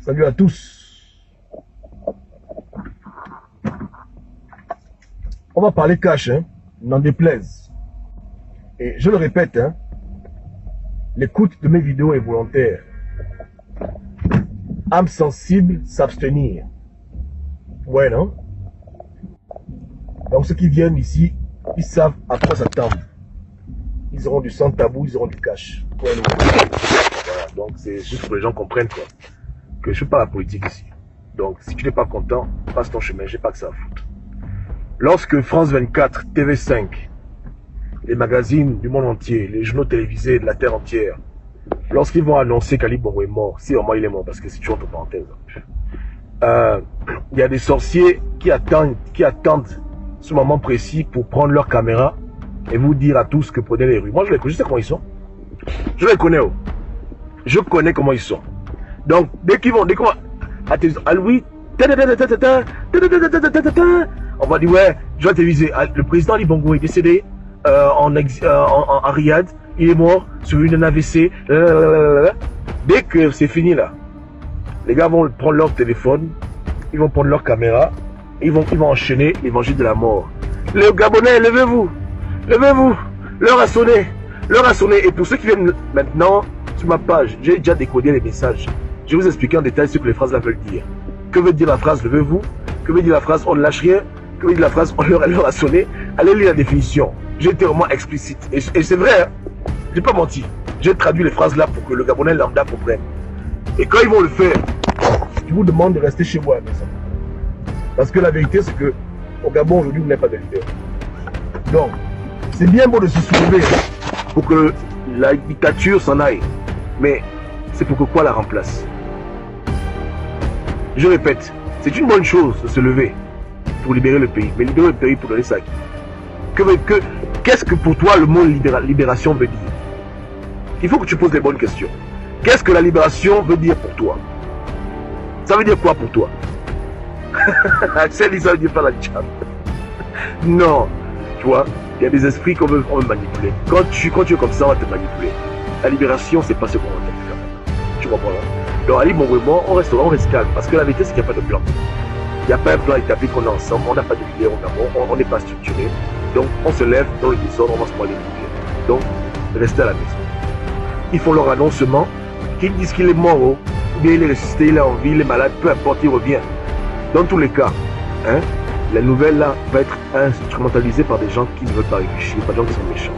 Salut à tous. On va parler cash, hein, n'en déplaise. Et je le répète, hein, l'écoute de mes vidéos est volontaire. Âme sensible, s'abstenir. Ouais, non? Donc ceux qui viennent ici, ils savent à quoi s'attendre. Ils auront du sans tabou, ils auront du cash. Ouais, non. Voilà, donc c'est juste pour que les gens comprennent quoi. Que je ne fais pas la politique ici. Donc si tu n'es pas content, passe ton chemin, j'ai pas que ça à foutre. Lorsque France 24, TV5, les magazines du monde entier, les journaux télévisés de la terre entière, lorsqu'ils vont annoncer qu'Ali Bongo est mort, si vraiment il est mort, parce que c'est toujours entre parenthèses, il y a des sorciers qui attendent ce moment précis pour prendre leur caméra et vous dire à tous que prenez les rues. Moi je sais comment ils sont. Je les connais. Oh. Je connais comment ils sont. Donc dès qu'ils vont, à Louis, on va dire ouais, je vais téléviser. Le président Ali Bongo est décédé en Riyad, il est mort sur une AVC. Dès que c'est fini là, les gars vont prendre leur téléphone, ils vont prendre leur caméra, ils vont enchaîner l'évangile de la mort. Les Gabonais, levez-vous, levez-vous, l'heure a sonné, l'heure a sonné. Et pour ceux qui viennent maintenant sur ma page, j'ai déjà décodé les messages. Je vais vous expliquer en détail ce que les phrases là veulent dire. Que veut dire la phrase levez-vous? Que veut dire la phrase on ne lâche rien? Que veut dire la phrase l'heure a sonné? Allez lire la définition. J'ai été vraiment explicite. Et c'est vrai, hein? J'ai pas menti. J'ai traduit les phrases là pour que le Gabonais lambda comprenne. Et quand ils vont le faire, je vous demande de rester chez vous à la maison. Parce que la vérité, c'est que au Gabon, aujourd'hui, vous n'avez pas de leader. Donc, c'est bien beau de se soulever pour que la dictature s'en aille. Mais c'est pour que quoi la remplace? Je répète, c'est une bonne chose de se lever pour libérer le pays. Mais libérer le pays pour donner ça à qui? Qu'est-ce que pour toi le mot libération veut dire? Il faut que tu poses les bonnes questions. Qu'est-ce que la libération veut dire pour toi? Ça veut dire quoi pour toi? Axel, ça veut dire pas la tchap. Non, tu vois, il y a des esprits qu'on veut manipuler. Quand tu es comme ça, on va te manipuler. La libération, c'est pas ce qu'on va faire. Tu comprends là? Donc, Ali Bongo, on reste calme. Parce que la vérité, c'est qu'il n'y a pas de plan. Il n'y a pas un plan établi qu'on est ensemble. On n'a pas de leader au Gabon. On n'est pas structuré. Donc, on se lève dans le désordre, on va se prendre les leaders. Donc, restez à la maison. Ils font leur annoncement. Qu'ils disent qu'il est mort, ou bien il est ressuscité, il est en vie, il est malade, peu importe, il revient. Dans tous les cas, hein, la nouvelle là va être instrumentalisée par des gens qui ne veulent pas réfléchir, par des gens qui sont méchants.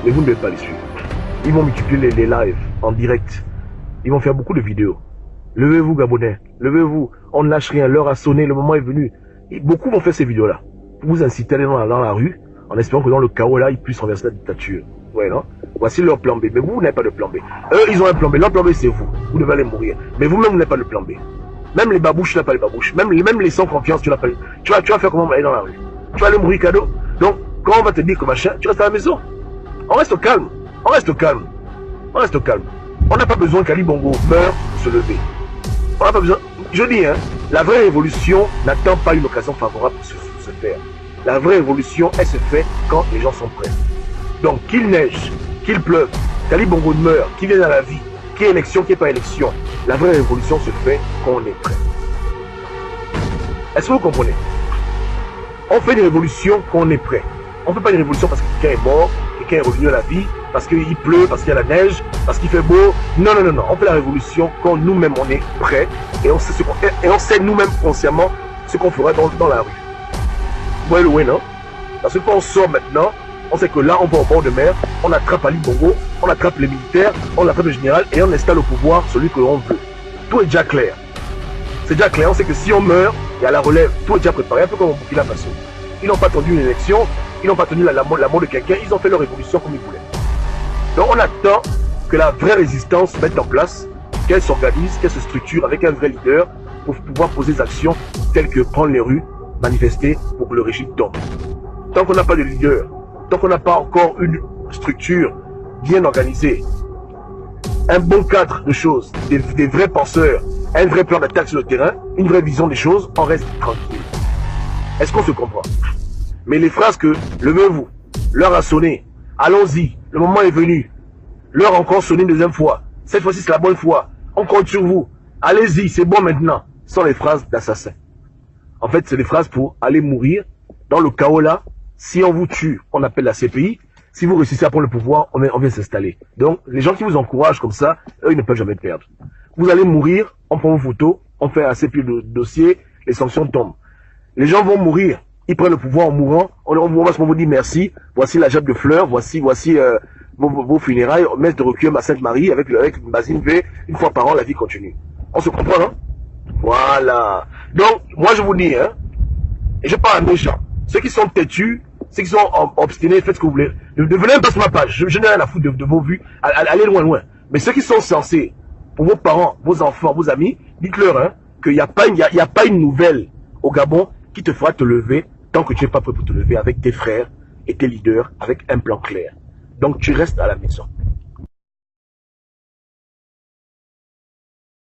Mais vous ne devez pas les suivre. Ils vont multiplier les lives en direct. Ils vont faire beaucoup de vidéos. Levez-vous Gabonais, levez-vous, on ne lâche rien, l'heure a sonné, le moment est venu. Et beaucoup vont faire ces vidéos-là pour vous inciter à aller dans la rue en espérant que dans le chaos là, ils puissent renverser la dictature. Ouais, non? Voici leur plan B. Mais vous n'avez pas de plan B. Eux, ils ont un plan B. Leur plan B, c'est vous. Vous devez aller mourir. Mais vous-même, vous n'avez pas de plan B. Même les babouches, tu n'as pas les babouches. Même les sans confiance, tu n'as pas les... Tu vas faire comment aller dans la rue? Tu vas aller mourir cadeau. Donc, quand on va te dire que machin, tu restes à la maison. On reste au calme. On reste calme. On reste calme. On n'a pas besoin qu'Ali Bongo meure pour se lever. On n'a pas besoin. Je dis, hein, la vraie révolution n'attend pas une occasion favorable pour se faire. La vraie révolution, elle se fait quand les gens sont prêts. Donc, qu'il neige, qu'il pleuve, qu'Ali Bongo meure, qu'il vienne à la vie, qu'il y ait élection, qu'il n'y ait pas élection. La vraie révolution se fait quand on est prêt. Est-ce que vous comprenez? On fait une révolution quand on est prêt. On ne fait pas une révolution parce que quelqu'un est mort, quelqu'un est revenu à la vie, parce qu'il pleut, parce qu'il y a la neige, parce qu'il fait beau. Non, non, non, non. On fait la révolution quand nous-mêmes on est prêts et on sait nous-mêmes consciemment ce qu'on fera dans la rue. Vous voyez le way, non? Parce que quand on sort maintenant, on sait que là, on va au bord de mer, on attrape Ali Bongo, on attrape les militaires, on attrape le général et on installe au pouvoir celui que l'on veut. Tout est déjà clair. C'est déjà clair. On sait que si on meurt, il y a la relève. Tout est déjà préparé, un peu comme au Burkina Faso. Ils n'ont pas attendu une élection, ils n'ont pas attendu la mort de quelqu'un, ils ont fait leur révolution comme ils voulaient. Donc on attend que la vraie résistance se mette en place, qu'elle s'organise, qu'elle se structure avec un vrai leader pour pouvoir poser des actions telles que prendre les rues, manifester pour que le régime tombe. Tant qu'on n'a pas de leader, tant qu'on n'a pas encore une structure bien organisée, un bon cadre de choses, des vrais penseurs, un vrai plan d'attaque sur le terrain, une vraie vision des choses, on reste tranquille. Est-ce qu'on se comprend? Mais les phrases que levez-vous, l'heure a sonné, allons-y, le moment est venu, l'heure a encore sonné une deuxième fois, cette fois-ci c'est la bonne fois, on compte sur vous, allez-y, c'est bon maintenant. Ce sont les phrases d'assassins. En fait, c'est des phrases pour aller mourir. Dans le chaos là, si on vous tue, on appelle la CPI. Si vous réussissez à prendre le pouvoir, on vient s'installer. Donc, les gens qui vous encouragent comme ça, eux, ils ne peuvent jamais perdre. Vous allez mourir, on prend vos photos, on fait un CPI de dossier, les sanctions tombent. Les gens vont mourir, ils prennent le pouvoir en mourant, on va vous dire merci, voici la jatte de fleurs, voici vos funérailles, messe de requiem à Sainte-Marie, avec Basine V, une fois par an, la vie continue. On se comprend, non? Voilà. Donc, moi je vous dis, hein, et je parle à mes gens, ceux qui sont têtus, ceux qui sont obstinés, faites ce que vous voulez. Ne venez même pas sur ma page, je n'ai rien à foutre de vos vues, allez loin, loin. Mais ceux qui sont censés, pour vos parents, vos enfants, vos amis, dites-leur hein, qu'il n'y a pas une nouvelle au Gabon qui te fera te lever tant que tu n'es pas prêt pour te lever avec tes frères et tes leaders, avec un plan clair. Donc tu restes à la maison.